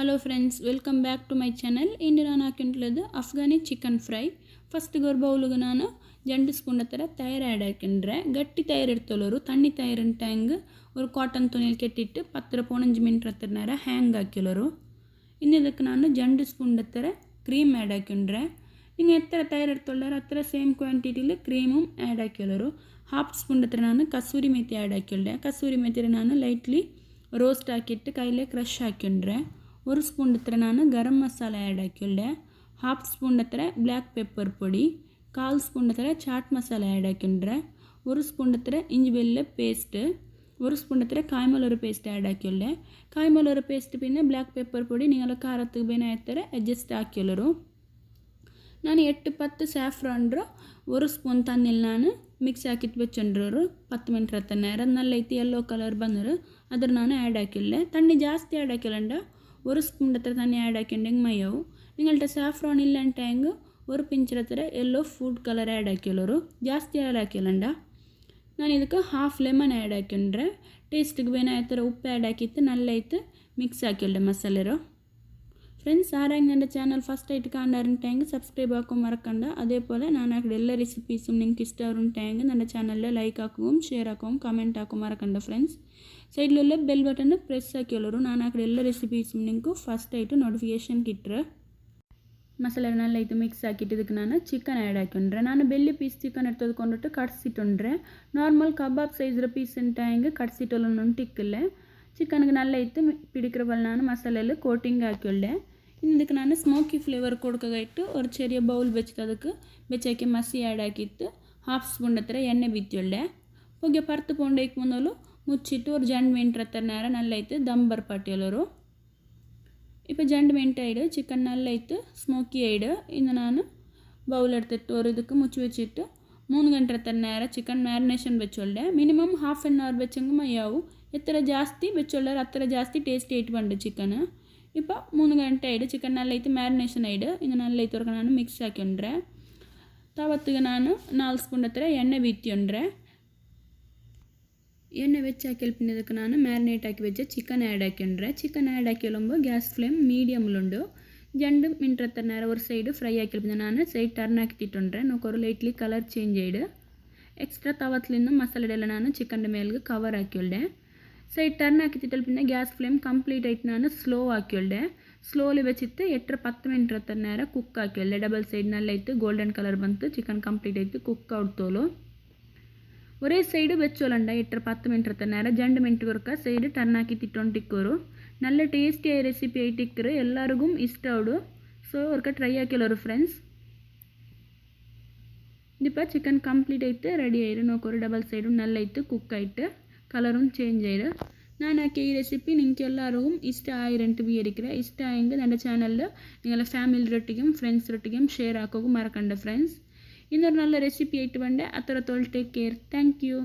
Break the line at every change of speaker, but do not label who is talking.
Hello friends, welcome back to my channel. ಇಂದು ನಾನು ಹಾಕಿಂಟ್ಲದು Afghani chicken fry. First ಗೋರ್ ಬೌಲ್ಗೆ ನಾನು 2 spoon ಹತ್ರ ತೈರು ಆ್ಯಡ್ ಹಾಕಿಂಡ್ರೆ ಗಟ್ಟಿ ತೈರು ಇರ್ತಲ್ಲವರು ತಣ್ಣಿ ತೈರು ಟ್ಯಾಂಗ್ ஒரு ಕಾಟನ್ ತುಣಿಯಲ್ಲಿ ಕೆಟ್ಟಿಟ್ಟು 10-15 ಮಿನಿಟ್ ಹತ್ರ ನೇರ ಹ್ಯಾಂಗ್ ಹಾಕಿಲ್ಲರು. ಇನ್ನು ಇದಕ್ಕೆ ನಾನು 2 ಸ್ಪೂನ್ ಹತ್ರ ಕ್ರೀಮ್ ಆ್ಯಡ್ ಹಾಕಿಂಡ್ರೆ ನೀವು ಎತ್ತರ ತೈರು ಇರ್ತೊಳ್ಳಾರ ಹತ್ರ ಸೇಮ್ ಕ್ವಾಂಟಿಟಿಲಿ ಕ್ರೀಮು ಆ್ಯಡ್ ಹಾಕಿಲ್ಲರು. ಹಾಫ್ ಸ್ಪೂನ್ ಹತ್ರ ನಾನು ಕಸೂರಿ ಮೇಥಿ ಆ್ಯಡ್ ಹಾಕಿಲ್ಡೆ. ಕಸೂರಿ ಮೇಥಿ ನಾನು ಲೈಟ್ಲಿ ರೋಸ್ಟ್ ಹಾಕಿಟ್ಟು ಕೈಲೇ ಕ್ರಷ್ ಹಾಕಿಂಡ್ರೆ 1 ಸ್ಪೂನ್ ಹತ್ರ ನಾನು garam masala add ಹಾಕಿಲ್ಡೆ. Half spoon ಹತ್ರ ಬ್ಲ್ಯಾಕ್ ಪೆಪ್ಪರ್ ಪುಡಿ, 1/4 ಸ್ಪೂನ್ ಹತ್ರ ಚಾಟ್ ಮಸಾಲ ಆ್ಯಡ್ ಹಾಕಿಂಡ್ರೆ 1 ಸ್ಪೂನ್ ಹತ್ರ ಇಂಜಿ ಬೆಳ್ಳುಳ್ಳಿ ಪೇಸ್ಟ್, 1 ಸ್ಪೂನ್ ಹತ್ರ ಕಾಯಿಮಲೂರು ಪೇಸ್ಟ್ ಆ್ಯಡ್ ಹಾಕಿಲ್ಡೆ. ಕಾಯಿಮಲೂರು ಪೇಸ್ಟ್ പിന്നെ ಬ್ಲ್ಯಾಕ್ ಪೆಪ್ಪರ್ ಪುಡಿ നിങ്ങൾ ಖಾರಕ್ಕೆ ಬೇನೆ ಆಯ್ತಾರೆ ಅಡ್ಜಸ್ಟ್ ಹಾಕಿಲ್ಲರು. ನಾನು 8-10 ಸ್ಯಾಫ್ರಾನ್ರು 1 ಸ್ಪೂನ್ ತಣ್ಣೀರು ನಾನು ಮಿಕ್ಸ್ ಹಾಕಿಟ್ಟು ಬೆಚ್ಚಂಡ್ರು 10 ಮಿನಿಟ್ ಹತ್ರ ನೇರ ನಲ್ಲ ಐತಿ ಯೆಲ್ಲೋ ಕಲರ್ ಬಂದರು ಅದ್ರ ನಾನು ಆ್ಯಡ್ ಹಾಕಿಲ್ಲೆ. ತಣ್ಣಿ ಜಾಸ್ತಿ ಆ್ಯಡ್ ಹಾಕಿಲ್ಲಂಡ 1 ಸ್ಪೂನ್ ಹತ್ರ ತಣ್ಣಿ ಆ್ಯಡ್ ಹಾಕಿಂಡೆಂಗೆ ಮೈಯವು ನಿங்கள்ட்ட ಸ್ಯಾಫ್ರಾನ್ ಇಲ್ಲ ಟೈಂಗ್ 1 ಪಿಂಚ್ ಹತ್ರ ಎಲ್ಲೋ ಫುಡ್ ಕಲರ್ ಆ್ಯಡ್ ಹಾಕಿಲ್ಲರು ಜಾಸ್ತಿ ಆ್ಯಡ್ ಹಾಕಿಲ್ಲಂಡ. ನಾನು ಇದಕ್ಕೆ ಹಾಫ್ ಲೆಮನ್ ಆ್ಯಡ್ ಹಾಕಿಂಡ್ರೆ ಟೇಸ್ಟಿಗೆ ಬೇನೆ ಆಯ್ತರ ಉಪ್ಪು ಆ್ಯಡ್ ಹಾಕಿತ್ತು ನಲ್ಲ ಐತೆ ಮಿಕ್ಸ್ ಹಾಕಿಲ್ಡೆ ಮಸಾಲೆರು. ಫ್ರೆಂಡ್ಸ್ ആരെങ്കിലും എൻ്റെ ചാനൽ ഫസ്റ്റ് ആയിട്ട് കാണാറുണ്ടെങ്കിൽ സബ്സ്ക്രൈബ് ആക്കും മറക്കണ്ട. അതേപോലെ ഞാൻ ആക്കിയ എല്ലാ റെസിപ്പീസും നിങ്ങൾക്ക് ഇഷ്ടമായിട്ടുണ്ടെങ്കിൽ എൻ്റെ ചാനലിൽ ലൈക്ക് ആക്കുകയും ഷെയർ ആക്കുകയും കമൻറ്റ് ആക്കും മറക്കണ്ട ഫ്രണ്ട്സ്. സൈഡിലുള്ള ಬೆಲ್ ಬಟನ್ ಪ್ರೆಸ್ ಹಾಕಿಲ್ಲರು ನಾನು ಆಕಿದ ಎಲ್ಲ ರೆಸಿಪೀസും ನಿಮಗೆ ಫಸ್ಟ್ ಆಯಿತು ನೋಟಿಫಿಕೇಷನ್ ಕಿಟ್ಟರೆ. ಮಸಾಲೆ ನಲ್ಲ ಐತೆ ಮಿಕ್ಸ್ ಹಾಕಿಟ್ಟು ಇದಕ್ಕೆ ನಾನು ಚಿಕನ್ ಆ್ಯಡ್ ಹಾಕಿಂಡ್ರೆ ನಾನು ಬೆಳ್ಳಿ ಪೀಸ್ ಚಿಕನ್ ಎತ್ತದ್ಕೊಂಡ್ಬಿಟ್ಟು ಕಟ್ಸಿಟ್ಟುಂಡ್ರೆ ನಾರ್ಮಲ್ ಕಬಾಬ್ ಸೈಜ್ರ ಪೀಸ್ ಟೈಂಗೆ ಕಟ್ಸಿಟ್ಟಲ್ಲ ಟಿಕ್ಕಲ್ಲೇ ಚಿಕನ್ಗೆ ನಲ್ಲ ಐತೆ പിടിக்கிறവൽ ನಾನು ಮಸಾಲೆಯಲ್ಲಿ ಕೋಟಿಂಗ್ ಹಾಕಿಳ್ಳೆ. ಇದಕ್ಕೆ ನಾನು ಸ್ಮೋಕಿ ಫ್ಲೇವರ್ ಕೊಡ್ಕಾಗಿಟ್ಟು ഒരു ചെറിയ ಬೌಲ್ വെച്ചിട്ട് ಅದಕ್ಕೆ ಬೆಚ್ಚಾಕಿ ಮಸಿ ಆ್ಯಡ್ ಹಾಕಿತ್ತು ಹಾಫ್ ಸ್ಪೂನ್ ಹತ್ರ ಎಣ್ಣೆ ಬಿತ್ತಿಳ್ಳೆ. ಹೊಗೆ ಪರ್ತು ಪೊಂಡೈಕ್ ಮುಂದಲು ಮುಚ್ಚಿಟ್ಟು ஒரு 2 ಮಿನಿಟ್ ಹತ್ರ ನೇರ ನಲ್ಲ ಐತೆ ದಮ್ ಬರ್ಪಟ್ಟಿಯಲ್ಲರು. ഇപ്പോൾ 2 ಮಿನಿಟ್ ಆಯ್ಡು ಚಿಕನ್ ನಲ್ಲ ಐತೆ ಸ್ಮೋಕಿ ಆಯ್ಡು ಇನ್ನು ನಾನು ಬೌಲ್ എടുത്തിട്ട് ഒരു ಇದಕ್ಕೆ ಮುಚ್ಚಿ വെച്ചിട്ട് 3 ಗಂಟೆ ಹತ್ರ ನೇರ ಚಿಕನ್ ಮ್ಯಾರಿನೇಷನ್ വെച്ചೊಳ್ಳೆ. ಮಿನಿಮಮ್ ಹಾಫ್ ಆನ್ ಅವರ್ വെച്ചെങ്കിൽ മതിയാവും. എത്ര ജാസ്തി വെച്ചുള്ളവർ അത്ര ജാസ്തി ടേസ്റ്റ് ആയിട്ട് വേണ്ട ചിക്കൻ. ഇപ്പോൾ 3 ಗಂಟೆ ಆಯ್ಡು ಚಿಕನ್ ನಲ್ಲ ಐತೆ ಮ್ಯಾರಿನೇಷನ್ ಆಯ್ಡು ಇನ್ನು ನಲ್ಲ ಐತವ್ರಿಗೆ ನಾನು ಮಿಕ್ಸ್ ಹಾಕಿಂಡ್ರೆ ತಾವತ್ತಿಗೆ ನಾನು 4 ಸ್ಪೂನ್ ಹತ್ರ ಎಣ್ಣೆ ಬಿತ್ತಿಂಡ್ರೆ ಎಣ್ಣೆ വെച്ച് ಹಾಕಿಲ್ಪಿನ ಇದಕ್ಕೆ ನಾನು ಮ್ಯಾರಿನೇಟ್ ಹಾಕಿ വെച്ച ಚಿಕನ್ ಆ್ಯಡ್ ಹಾಕಿಂಡ್ರೆ ಚಿಕನ್ ಆ್ಯಡ್ ಹಾಕಿಲ್ಲಂಬ ಗ್ಯಾಸ್ ಫ್ಲೇಮ್ ಮೀಡಿಯಮ್ಲುಂಡು 2 ಮಿನಿಟ್ ಹತ್ರ ನೇರ ഒരു സൈഡ് ഫ്രൈ ആക്കിൽപ്പിನ ನಾನು ಸೈಡ್ ಟರ್ನ್ ಹಾಕಿಟ್ಟಿಟ್ಟುಂಡ್ರೆ ನೋಕೋರು ಲೈಟ್ಲಿ ಕಲರ್ ಚೇಂಜ್ ಆಯ್ಡು ಎಕ್ಸ್ಟ್ರಾ ತಾವತ್ಲಿಂದ ಮಸಾಲೆಡೆಲ್ಲ ನಾನು ಚಿಕನ್ ಮೇಲ್ಗೆ ಕವರ್ ಹಾಕಿಳ್ಡೆ. ಸೈಡ್ ಟರ್ನ್ ಹಾಕಿಟ್ಟಿಟ್ಟಲ್ಲಿ പിന്നെ ಗ್ಯಾಸ್ ಫ್ಲೇಮ್ ಕಂಪ್ಲೀಟ್ ಆಯ್ತು ನಾನು ಸ್ಲೋ ಹಾಕಿಳ್ಡೆ. ಸ್ಲೋಲಿ വെച്ചിട്ട് 8-10 ಮಿನಿಟ್ ಹತ್ರ ನೇರ ಕುಕ್ ಹಾಕಿಳ್ಡೆ. ಡಬಲ್ ಸೈಡ್ ನಲ್ಲ ಐತೆ ಗೋಲ್ಡನ್ ಕಲರ್ ಬಂತು ಚಿಕನ್ ಕಂಪ್ಲೀಟ್ ಆಯ್ತು ಕುಕ್ ಔಡ್ತೋಲು. ഒരേ സൈഡ് വെച്ചോളണ്ട 8-10 ಮಿನಿಟ್ ಹತ್ರ ನೇರ 2 ಮಿನಿಟ್ ವರೆಕ ಸೈಡ್ ಟರ್ನ್ ಹಾಕಿಟ್ಟಿಟ್ಟೊಂಟಿಕ್ಕೋರು നല്ല ടേസ്റ്റി ആയ റെസിപ്പി ആയിട്ടിക്കറ് എല്ലാവർക്കും ഇഷ്ടമാവും. ಸೊ ಅವ್ರಿಗೆ ಟ್ರೈ ಹಾಕಿಲ್ಲರು ಫ್ರೆಂಡ್ಸ್. ഇതിപ്പോൾ ചിക്കൻ ಕಂಪ್ಲೀಟ್ ಆಯ್ತು ರೆಡಿ ಆಯ್ತು ನೋಕೋರು ಡಬಲ್ ಸೈಡು ನಲ್ಲ ಐತೆ ಕುಕ್ ಆಯ್ತು ಕಲറും ചേഞ്ച് ആയത്. ഞാൻ ആക്കിയ ഈ റെസിപ്പി നിങ്ങൾക്ക് എല്ലാവർക്കും ഇഷ്ടമായിട്ട് വിചാരിക്കുക. ഇഷ്ടമായെങ്കിൽ എൻ്റെ ചാനലിൽ നിങ്ങളുടെ ഫാമിലിയൊട്ടിക്കും ഫ്രണ്ട്സിനൊട്ടിക്കും ഷെയർ ആക്കുകയും മറക്കണ്ട ഫ്രണ്ട്സ്. ಇನ್ನೊಂದು നല്ല റെസിപ്പി ആയിട്ട് വേണ്ടേ അത്രത്തോളം ടേക്ക് കെയർ. Thank you.